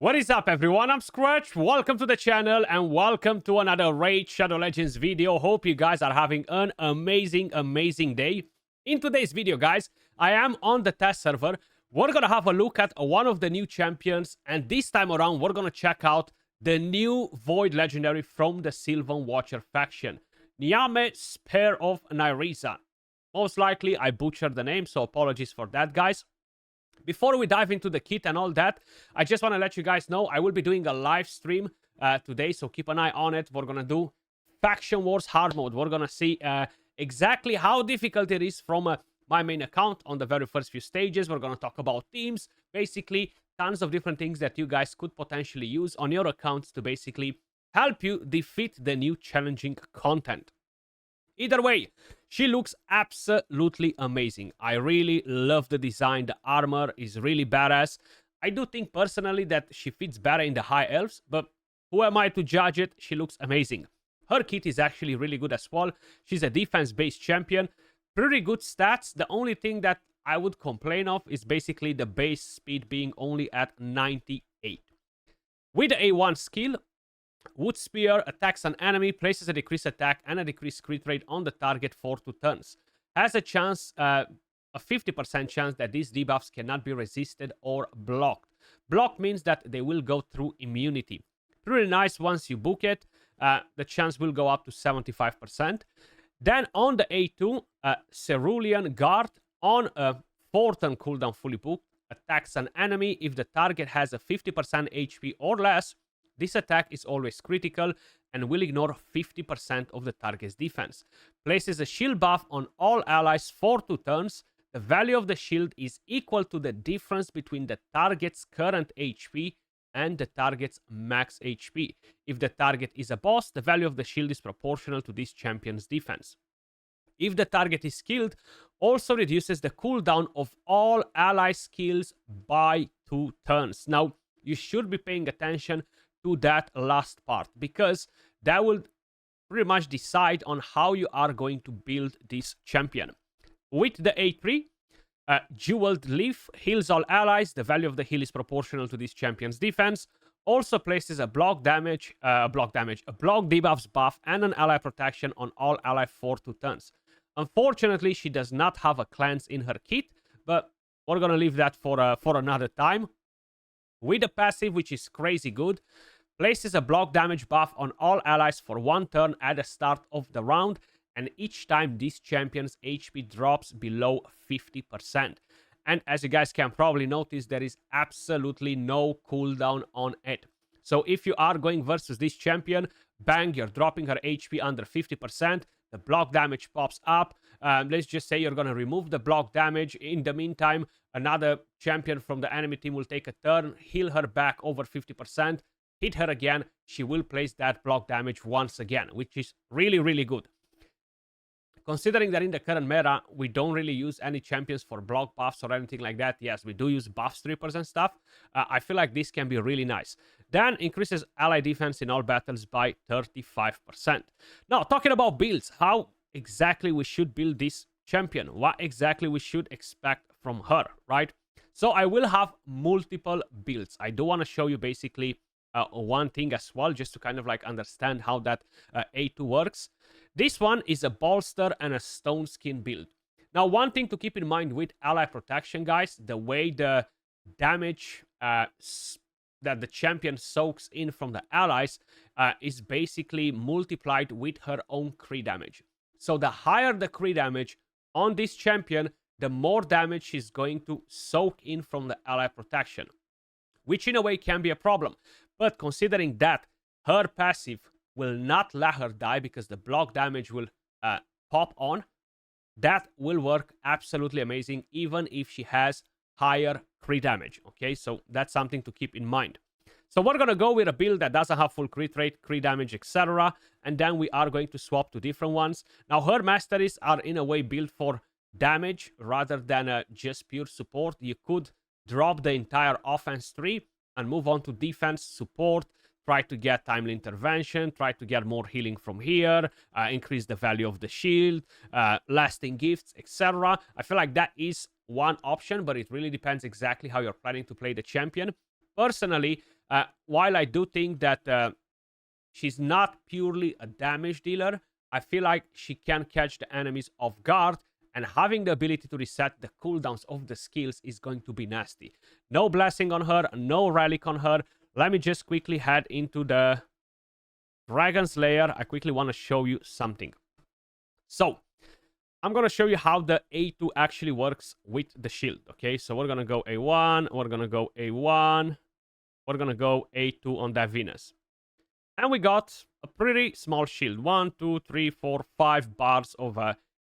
What is up, everyone? I'm Skratch. Welcome to the channel and welcome to another Raid Shadow Legends video. Hope you guys are having an amazing day. In today's video, guys, I am on the test server. We're gonna have a look at one of the new champions, and this time around, we're gonna check out the new Void Legendary from the Sylvan Watcher faction, Niamhe, Spear of Nyresa. Most likely, I butchered the name, so apologies for that, guys. Before we dive into the kit and all that, I just want to let you guys know I will be doing a live stream today, so keep an eye on it. We're going to do Faction Wars Hard Mode. We're going to see exactly how difficult it is from my main account on the very first few stages. We're going to talk about teams, basically tons of different things that you guys could potentially use on your accounts to basically help you defeat the new challenging content. Either way, she looks absolutely amazing. I really love the design. The armor is really badass. I do think personally that she fits better in the high elves, but who am I to judge it? She looks amazing. Her kit is actually really good as well. She's a defense-based champion. Pretty good stats. The only thing that I would complain of is basically the base speed being only at 98. With the A1 skill, Wood Spear attacks an enemy, places a decreased attack and a decreased crit rate on the target for 2 turns. Has a chance, a 50% chance that these debuffs cannot be resisted or blocked. Blocked means that they will go through immunity. Pretty nice once you book it. The chance will go up to 75%. Then on the A2, Cerulean Guard on a 4-turn cooldown fully booked attacks an enemy. If the target has a 50% HP or less, this attack is always critical and will ignore 50% of the target's defense. Places a shield buff on all allies for 2 turns. The value of the shield is equal to the difference between the target's current HP and the target's max HP. If the target is a boss, the value of the shield is proportional to this champion's defense. If the target is killed, also reduces the cooldown of all ally skills by 2 turns. Now, you should be paying attention to that last part, because that will pretty much decide on how you are going to build this champion. With the A3, Jeweled Leaf heals all allies. The value of the heal is proportional to this champion's defense. Also places a block debuffs buff and an ally protection on all ally for 2 turns. Unfortunately, she does not have a cleanse in her kit, but we're gonna leave that for another time. With a passive, which is crazy good, places a block damage buff on all allies for 1 turn at the start of the round, and each time this champion's HP drops below 50%. And as you guys can probably notice, there is absolutely no cooldown on it. So if you are going versus this champion, bang, you're dropping her HP under 50%, the block damage pops up. Let's just say you're going to remove the block damage. In the meantime, another champion from the enemy team will take a turn, heal her back over 50%, hit her again. She will place that block damage once again, which is really good. Considering that in the current meta, we don't really use any champions for block buffs or anything like that. Yes, we do use buff strippers and stuff. I feel like this can be really nice. Then increases ally defense in all battles by 35%. Now, talking about builds, how exactly we should build this champion, what exactly we should expect from her, right? So I will have multiple builds. I do want to show you basically one thing as well, just to kind of like understand how that A2 works. This one is a bolster and a stone skin build. Now, one thing to keep in mind with ally protection, guys, the way the damage that the champion soaks in from the allies is basically multiplied with her own crit damage. So the higher the crit damage on this champion, the more damage she's going to soak in from the ally protection, which in a way can be a problem. But considering that her passive will not let her die because the block damage will pop on, that will work absolutely amazing, even if she has higher crit damage. Okay, so that's something to keep in mind. So we're gonna go with a build that doesn't have full crit rate, crit damage, etc. And then we are going to swap to different ones. Now, her masteries are in a way built for damage rather than just pure support. You could drop the entire offense tree and move on to defense, support, try to get timely intervention, try to get more healing from here, increase the value of the shield, lasting gifts, etc. I feel like that is one option, but it really depends exactly how you're planning to play the champion. Personally, While I do think that she's not purely a damage dealer, I feel like she can catch the enemies off guard, and having the ability to reset the cooldowns of the skills is going to be nasty. No blessing on her, no relic on her. Let me just quickly head into the Dragon's Lair. I quickly want to show you something. So, I'm going to show you how the A2 actually works with the shield, okay? So we're going to go A1, we're going to go A1, we're going to go A2 on that Venus. And we got a pretty small shield. 1, 2, 3, 4, 5 bars of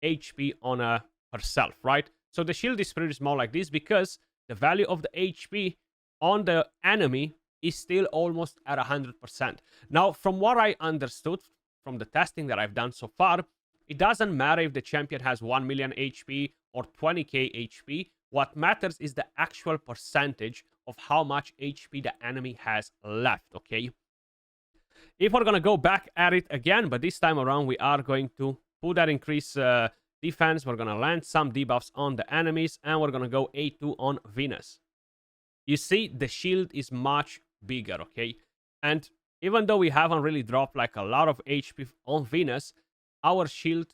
HP on herself, right? So the shield is pretty small like this because the value of the HP on the enemy is still almost at 100%. Now, from what I understood from the testing that I've done so far, it doesn't matter if the champion has 1 million HP or 20k HP. What matters is the actual percentage of how much HP the enemy has left, okay? If we're going to go back at it again, but this time around we are going to put that increase defense. We're going to land some debuffs on the enemies, and we're going to go A2 on Venus. You see, the shield is much bigger, okay? And even though we haven't really dropped like a lot of HP on Venus, our shield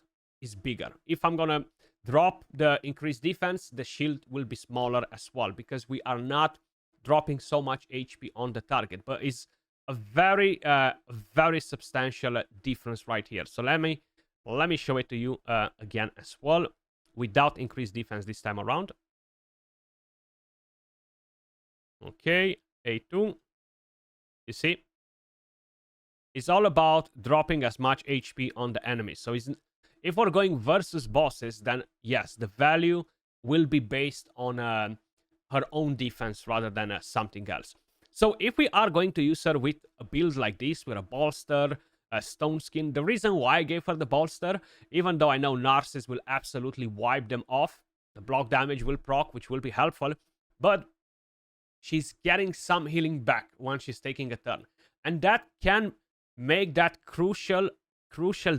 is bigger. If I'm going to drop the increased defense, the shield will be smaller as well, because we are not dropping so much HP on the target. But it's a very substantial difference right here. So let me show it to you again as well, without increased defense this time around. Okay, A2. You see, it's all about dropping as much HP on the enemy. So if we're going versus bosses, then yes, the value will be based on her own defense rather than something else. So if we are going to use her with a build like this, with a bolster, a stone skin, the reason why I gave her the bolster, even though I know Narcissus will absolutely wipe them off, the block damage will proc, which will be helpful, but she's getting some healing back once she's taking a turn. And that can make that crucial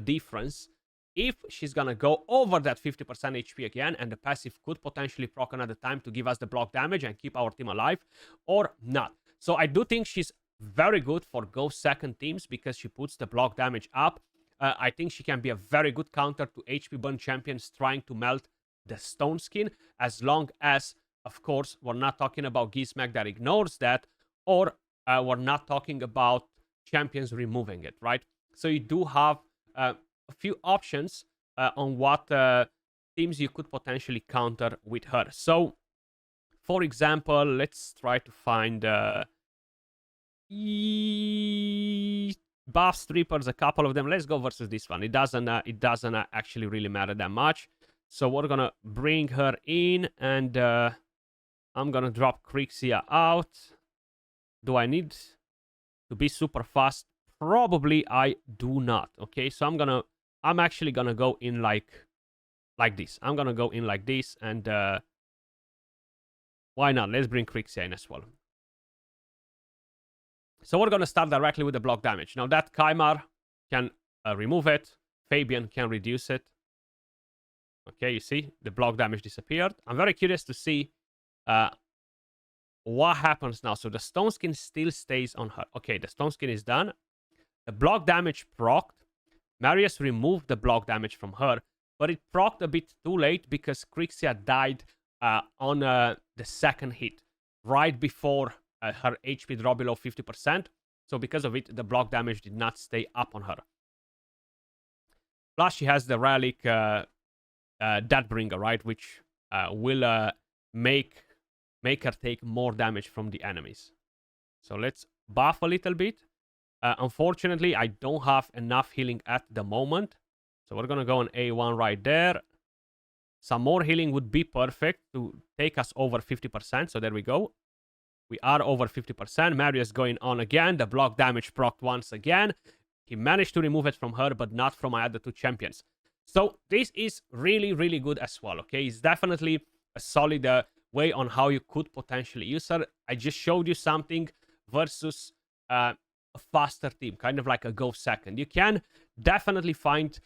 difference if she's gonna go over that 50% HP again, and the passive could potentially proc another time to give us the block damage and keep our team alive, or not. So I do think she's very good for go second teams because she puts the block damage up. I think she can be a very good counter to HP burn champions trying to melt the stone skin, as long as, of course, we're not talking about Gizmek that ignores that, or we're not talking about champions removing it, right? So you do have a few options on what teams you could potentially counter with her. So, for example, let's try to find buff strippers, a couple of them. Let's go versus this one. It doesn't actually really matter that much. So we're gonna bring her in, and I'm gonna drop Crixia out. Do I need to be super fast? Probably I do not. Okay, so I'm actually gonna go in like this. I'm gonna go in like this, and why not? Let's bring Crixia in as well. So we're gonna start directly with the block damage. Now that Kymar can remove it, Fabian can reduce it. Okay, you see the block damage disappeared. I'm very curious to see what happens now. So the stone skin still stays on her. Okay, the stone skin is done. The block damage procced. Marius removed the block damage from her, but it procced a bit too late because Crixia died on the second hit, right before her HP dropped below 50%. So because of it, the block damage did not stay up on her. Plus, she has the relic Deathbringer, right, which will make her take more damage from the enemies. So let's buff a little bit. Unfortunately, I don't have enough healing at the moment. So we're going to go on A1 right there. Some more healing would be perfect to take us over 50%. So there we go. We are over 50%. Marius going on again. The block damage procced once again. He managed to remove it from her, but not from my other two champions. So this is really, really good as well, okay? It's definitely a solid way on how you could potentially use her. I just showed you something versus a faster team, kind of like a go second. You can definitely find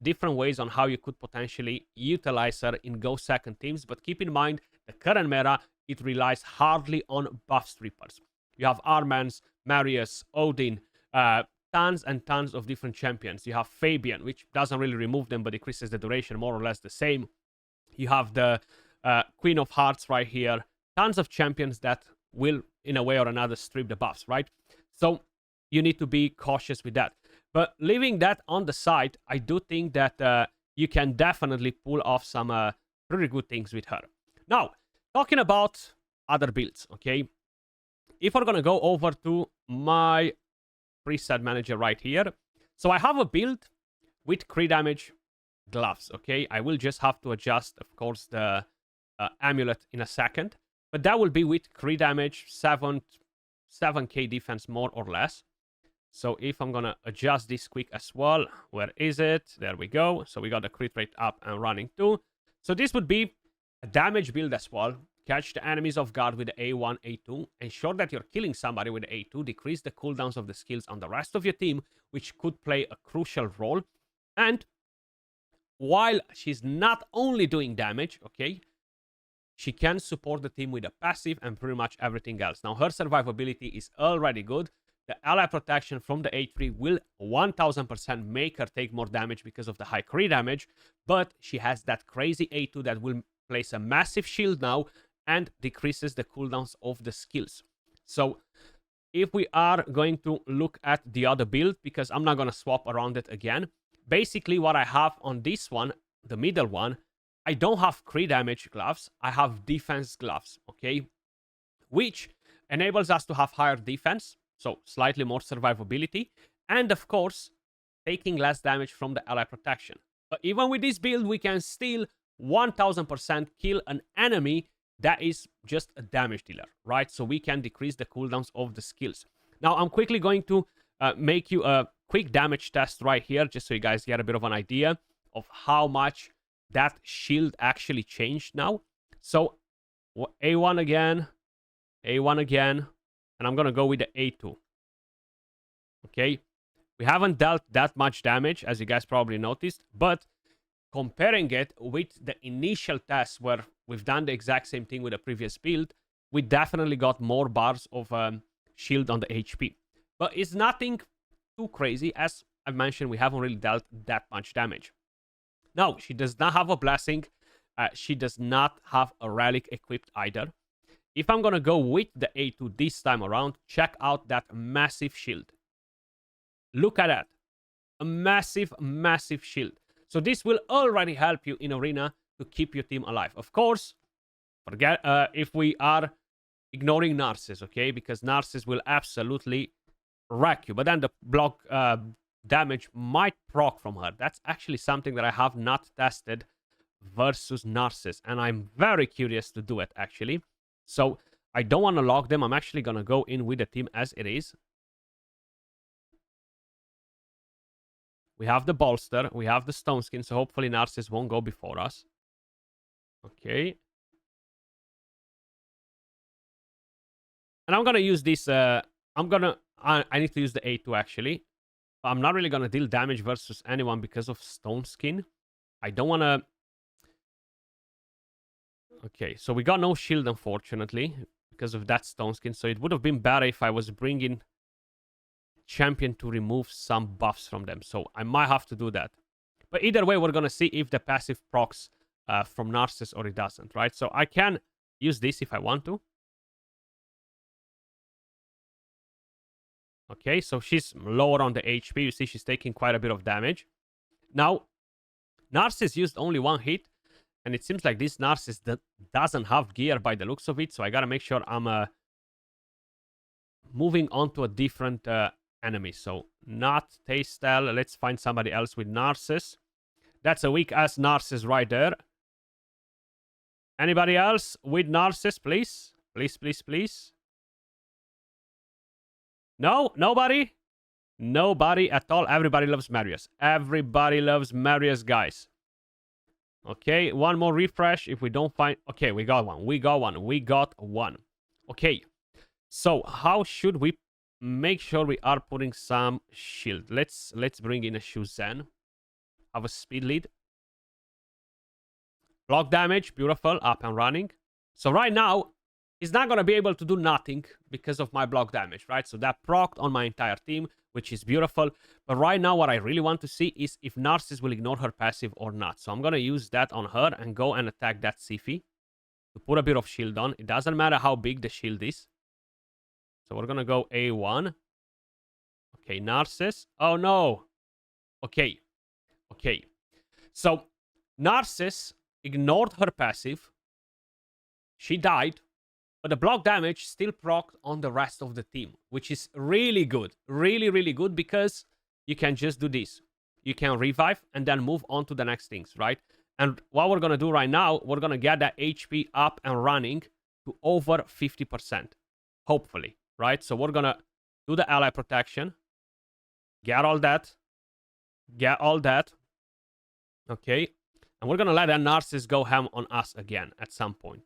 different ways on how you could potentially utilize her in go second teams, but keep in mind the current meta, it relies hardly on buff strippers. You have Armans, Marius, Odin, tons and tons of different champions. You have Fabian, which doesn't really remove them, but decreases the duration more or less the same. You have the Queen of Hearts right here. Tons of champions that will, in a way or another, strip the buffs, right? So you need to be cautious with that. But leaving that on the side, I do think that you can definitely pull off some pretty good things with her. Now, talking about other builds, okay? If we're going to go over to my preset manager right here. So I have a build with crit damage gloves, okay? I will just have to adjust, of course, the amulet in a second. But that will be with crit damage, 7k defense more or less. So if I'm going to adjust this quick as well, where is it? There we go. So we got the crit rate up and running too. So this would be a damage build as well. Catch the enemies off guard with the A1, A2. Ensure that you're killing somebody with the A2. Decrease the cooldowns of the skills on the rest of your team, which could play a crucial role. And while she's not only doing damage, okay, she can support the team with a passive and pretty much everything else. Now, her survivability is already good. The ally protection from the A3 will 1000% make her take more damage because of the high crit damage, but she has that crazy A2 that will place a massive shield now and decreases the cooldowns of the skills. So if we are going to look at the other build, because I'm not going to swap around it again, basically what I have on this one, the middle one, I don't have crit damage gloves, I have defense gloves, okay? Which enables us to have higher defense, so slightly more survivability, and of course, taking less damage from the ally protection. But even with this build, we can still 1000% kill an enemy that is just a damage dealer, right? So we can decrease the cooldowns of the skills. Now, I'm quickly going to make you a quick damage test right here, just so you guys get a bit of an idea of how much that shield actually changed now. So A1 again, A1 again, and I'm going to go with the A2. Okay, we haven't dealt that much damage, as you guys probably noticed, but comparing it with the initial test where we've done the exact same thing with the previous build, we definitely got more bars of shield on the HP. But it's nothing too crazy. As I mentioned, we haven't really dealt that much damage. Now, she does not have a blessing. She does not have a relic equipped either. If I'm going to go with the A2 this time around, check out that massive shield. Look at that. A massive, massive shield. So this will already help you in Arena to keep your team alive. Of course, forget if we are ignoring Narcissus, okay? Because Narcissus will absolutely wreck you. But then the block damage might proc from her. That's actually something that I have not tested versus Narcissus. And I'm very curious to do it, actually. So I don't want to lock them. I'm actually going to go in with the team as it is. We have the bolster. We have the stone skin. So hopefully Narcissus won't go before us. Okay. And I'm going to use this. I need to use the A2 actually. I'm not really going to deal damage versus anyone because of stone skin. I don't want to... Okay, so we got no shield, unfortunately, because of that stone skin. So it would have been better if I was bringing champion to remove some buffs from them. So I might have to do that. But either way, we're going to see if the passive procs from Narcissus or it doesn't, right? So I can use this if I want to. Okay, so she's lower on the HP. You see she's taking quite a bit of damage. Now, Narcissus used only one hit. And it seems like this Narcissus doesn't have gear by the looks of it. So I gotta make sure I'm moving on to a different enemy. So not Tastel. Let's find somebody else with Narcissus. That's a weak-ass Narcissus right there. Anybody else with Narcissus, please? Please, please, please. No? Nobody? Nobody at all. Everybody loves Marius. Everybody loves Marius, guys. Okay, one more refresh. If we don't find... Okay, we got one. We got one. We got one. Okay. So, how should we make sure we are putting some shield? Let's bring in a Shuzen. Have a speed lead. Block damage. Beautiful. Up and running. So, right now, he's not going to be able to do nothing because of my block damage, right? So that procced on my entire team, which is beautiful. But right now, what I really want to see is if Narcissus will ignore her passive or not. So I'm going to use that on her and go and attack that Siphi to put a bit of shield on. It doesn't matter how big the shield is. So we're going to go A1. Okay, Narcissus. Oh, no. Okay. Okay. So Narcissus ignored her passive. She died. But the block damage still procced on the rest of the team, which is really good. Really, really good because you can just do this. You can revive and then move on to the next things, right? And what we're going to do right now, we're going to get that HP up and running to over 50%. Hopefully, right? So we're going to do the ally protection. Get all that. Get all that. Okay. And we're going to let that Narcissus go ham on us again at some point.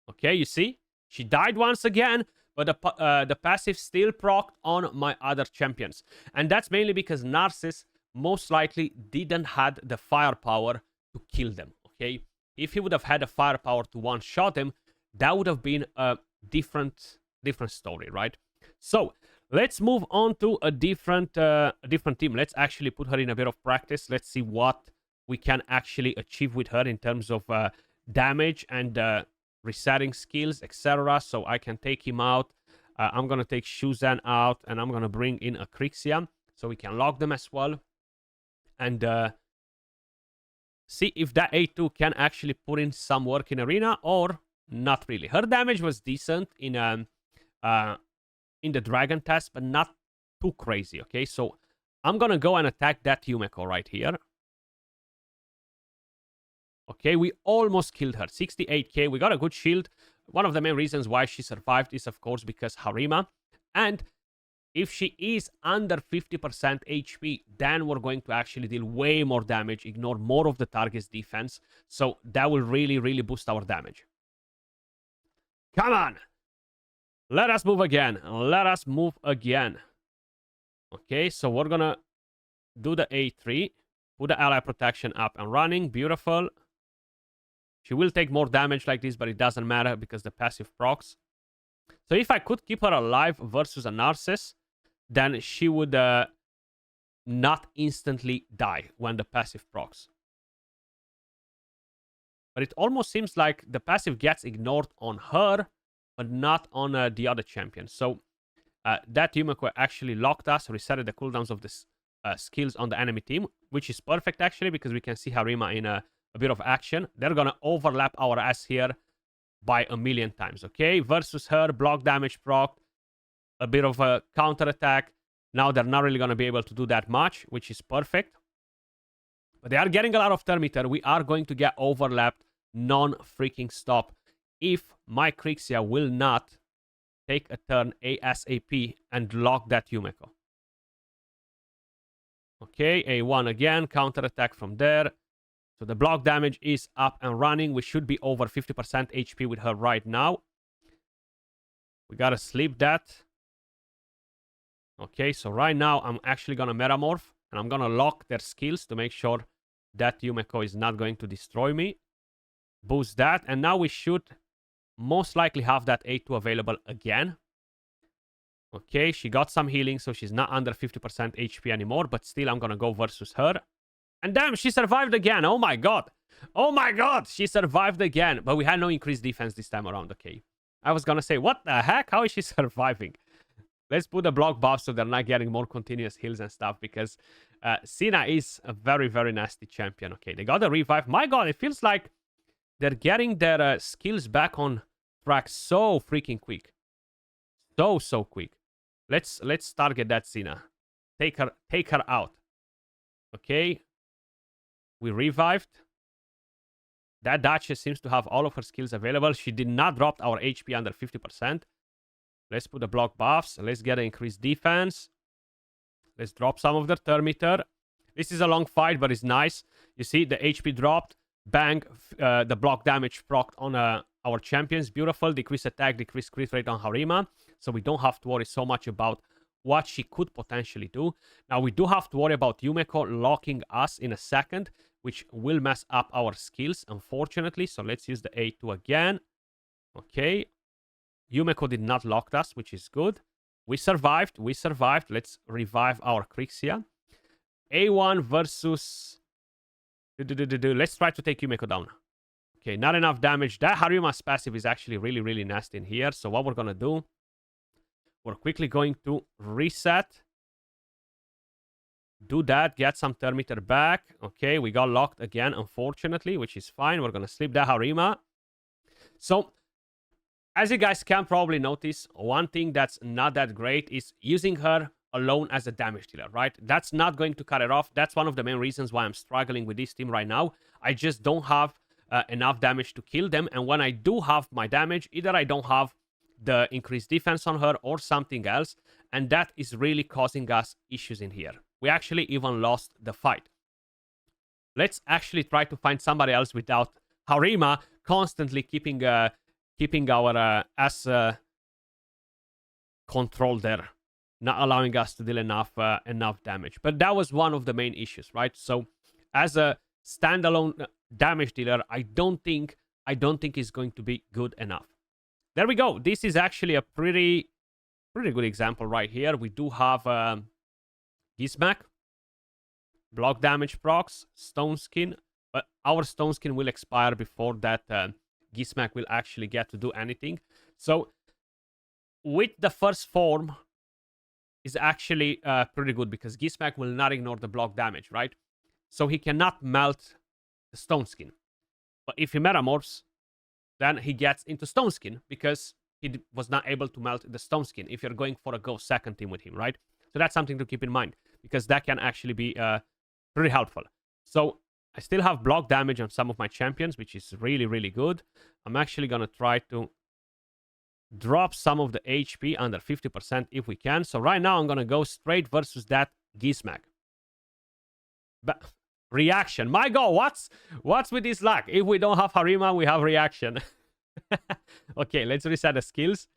Okay, you see? She died once again, but the passive still procced on my other champions. And that's mainly because Narcissus most likely didn't have the firepower to kill them, okay? If he would have had the firepower to one-shot him, that would have been a different story, right? So, let's move on to a different team. Let's actually put her in a bit of practice. Let's see what we can actually achieve with her in terms of damage and resetting skills, etc. So I can take him out. I'm going to take Shuzan out, and I'm going to bring in a Crixia, so we can lock them as well. And see if that A2 can actually put in some work in Arena, or not really. Her damage was decent in the Dragon test, but not too crazy, okay? So I'm going to go and attack that Yumeko right here. Okay, we almost killed her. 68k. We got a good shield. One of the main reasons why she survived is, of course, because Harima. And if she is under 50% HP, then we're going to actually deal way more damage, ignore more of the target's defense. So that will really, really boost our damage. Come on! Let us move again. Let us move again. Okay, so we're gonna do the A3. Put the ally protection up and running. Beautiful. She will take more damage like this, but it doesn't matter because the passive procs. So if I could keep her alive versus a Narcissus, then she would not instantly die when the passive procs. But it almost seems like the passive gets ignored on her, but not on the other champion. So that Yumeko actually locked us, resetted the cooldowns of the skills on the enemy team, which is perfect actually because we can see Harima in a bit of action. They're going to overlap our ass here by a million times, okay? Versus her, block damage proc, a bit of a counter attack. Now they're not really going to be able to do that much, which is perfect. But they are getting a lot of turn meter. We are going to get overlapped non-freaking stop if my Crixia will not take a turn ASAP and lock that Yumeko. Okay, A1 again, counter attack from there. So the block damage is up and running. We should be over 50% HP with her right now. We gotta sleep that. Okay, so right now I'm actually gonna Metamorph. And I'm gonna lock their skills to make sure that Yumeko is not going to destroy me. Boost that. And now we should most likely have that A2 available again. Okay, she got some healing, so she's not under 50% HP anymore. But still, I'm gonna go versus her. And damn, she survived again. Oh my god. Oh my god, she survived again. But we had no increased defense this time around, okay. I was gonna say, what the heck? How is she surviving? Let's put a block buff so they're not getting more continuous heals and stuff. Because Sina is a very, very nasty champion. Okay, they got a revive. My god, it feels like they're getting their skills back on track so freaking quick. So quick. Let's target that Sina. Take her out. Okay. We revived. That Duchess seems to have all of her skills available. She did not drop our HP under 50%. Let's put the block buffs. Let's get an increased defense. Let's drop some of the turn meter. This is a long fight, but it's nice. You see, the HP dropped. Bang. The block damage procced on our champions. Beautiful. Decrease attack, decrease crit rate on Harima. So we don't have to worry so much about what she could potentially do. Now, we do have to worry about Yumeko locking us in a second, which will mess up our skills, unfortunately. So let's use the A2 again. Okay. Yumeko did not lock us, which is good. We survived. We survived. Let's revive our Krixia. A1 versus... Let's try to take Yumeko down. Okay, not enough damage. That Harima's passive is actually really, really nasty in here. So what we're going to do, we're quickly going to reset. Do that. Get some Thermiter back. Okay, we got locked again, unfortunately, which is fine. We're going to sleep that Harima. So, as you guys can probably notice, one thing that's not that great is using her alone as a damage dealer, right? That's not going to cut it off. That's one of the main reasons why I'm struggling with this team right now. I just don't have enough damage to kill them. And when I do have my damage, either I don't have the increased defense on her or something else. And that is really causing us issues in here. We actually even lost the fight. Let's actually try to find somebody else without Harima constantly keeping our ass control there, not allowing us to deal enough damage. But that was one of the main issues, right? So as a standalone damage dealer, I don't think it's going to be good enough. There we go. This is actually a pretty good example right here. We do have Gizmak, block damage procs, Stone Skin, but our Stone Skin will expire before that Gizmak will actually get to do anything. So with the first form is actually pretty good because Gizmak will not ignore the block damage, right? So he cannot melt the Stone Skin. But if he metamorphs, then he gets into Stone Skin because he was not able to melt the Stone Skin if you're going for a go second team with him, right? So that's something to keep in mind because that can actually be pretty helpful. So I still have block damage on some of my champions, which is really, really good. I'm actually going to try to drop some of the HP under 50% if we can. So right now I'm going to go straight versus that Gizmak. But reaction. My God, what's with this luck? If we don't have Harima, we have reaction. Okay, let's reset the skills.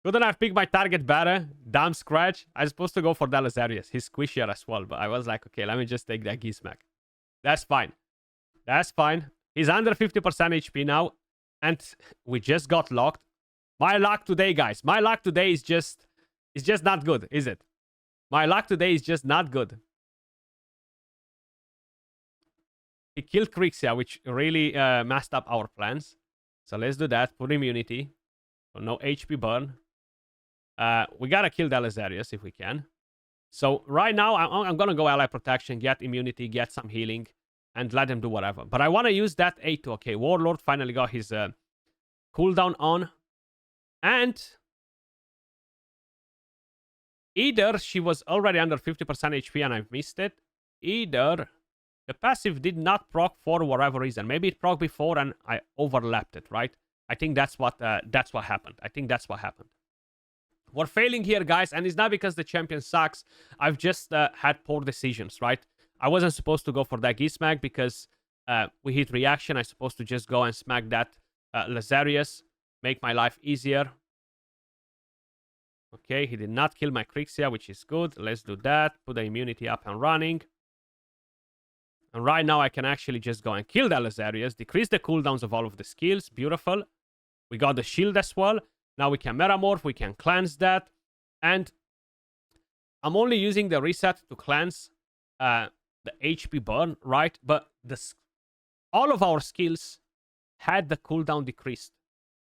Couldn't have picked my target better. Damn Skratch. I was supposed to go for Dalazarius. He's squishier as well, but I was like, okay, let me just take that Gizmak. That's fine. He's under 50% HP now, and we just got locked. My luck today, guys. My luck today is just not good, is it? My luck today is just not good. He killed Krixia, which really messed up our plans. So let's do that. Put immunity. So no HP burn. We gotta kill Dalazarius if we can. So right now, I'm gonna go ally protection, get immunity, get some healing, and let them do whatever. But I want to use that A2. Okay, Warlord finally got his cooldown on. And either she was already under 50% HP and I've missed it, either the passive did not proc for whatever reason. Maybe it proc before and I overlapped it, right? I think that's what happened. We're failing here, guys, and it's not because the champion sucks. I've just had poor decisions, right? I wasn't supposed to go for that Gizmak because we hit reaction. I'm supposed to just go and smack that Lazarius, make my life easier. Okay, he did not kill my Krixia, which is good. Let's do that. Put the immunity up and running. And right now I can actually just go and kill that Lazarius, decrease the cooldowns of all of the skills. Beautiful. We got the shield as well. Now we can metamorph, we can cleanse that. And I'm only using the reset to cleanse the HP burn, right? But all of our skills had the cooldown decreased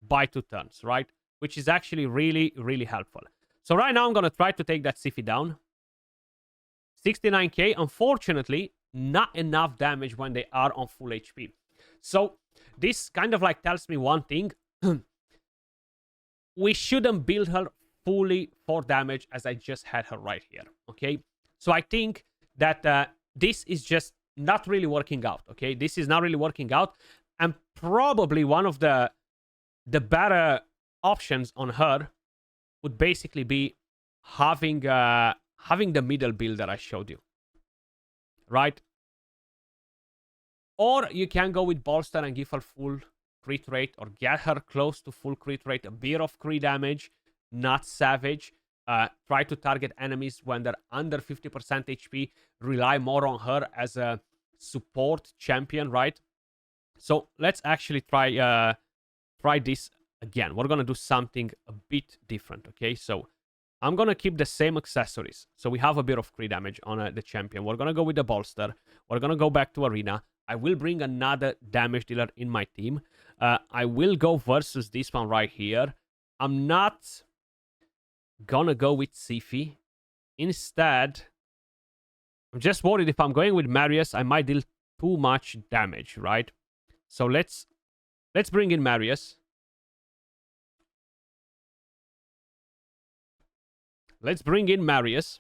by 2 turns, right? Which is actually really, really helpful. So right now I'm going to try to take that Siphi down. 69k, unfortunately, not enough damage when they are on full HP. So this kind of like tells me one thing. We shouldn't build her fully for damage as I just had her right here, okay? So I think that this is just not really working out, okay? This is not really working out. And probably one of the better options on her would basically be having the middle build that I showed you, right? Or you can go with Bolster and give her full crit rate, or get her close to full crit rate, a bit of crit damage, not savage. Try to target enemies when they're under 50% HP. Rely more on her as a support champion, right? So let's actually try this again, we're going to do something a bit different, okay? So I'm going to keep the same accessories. So we have a bit of crit damage on the champion. We're going to go with the bolster. We're going to go back to arena. I will bring another damage dealer in my team. I will go versus this one right here. I'm not going to go with Sifi. Instead, I'm just worried if I'm going with Marius, I might deal too much damage, right? So let's bring in Marius. Let's bring in Marius.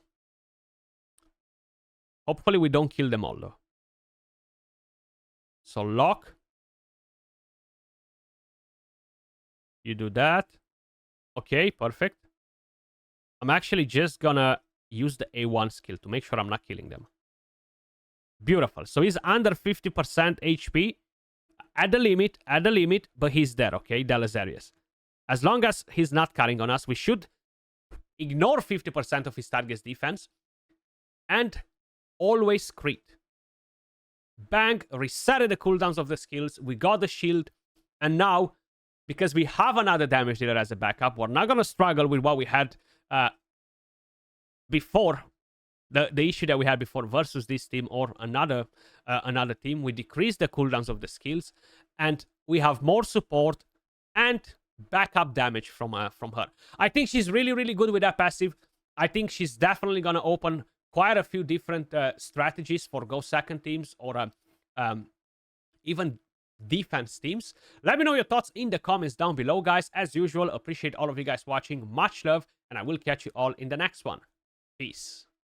Hopefully we don't kill them all, though. So lock. You do that. Okay, perfect. I'm actually just gonna use the A1 skill to make sure I'm not killing them. Beautiful. So he's under 50% HP. At the limit, but he's there, okay? Delisarius. As long as he's not carrying on us, we should ignore 50% of his target's defense. And always crit. Bang, resetted the cooldowns of the skills. We got the shield. And now, because we have another damage dealer as a backup, we're not going to struggle with what we had before. The issue that we had before versus this team or another team. We decrease the cooldowns of the skills. And we have more support and backup damage from her. I think she's really, really good with that passive. I think she's definitely going to open quite a few different strategies for Go Second teams or even defense teams. Let me know your thoughts in the comments down below, guys. As usual, appreciate all of you guys watching. Much love, and I will catch you all in the next one. Peace.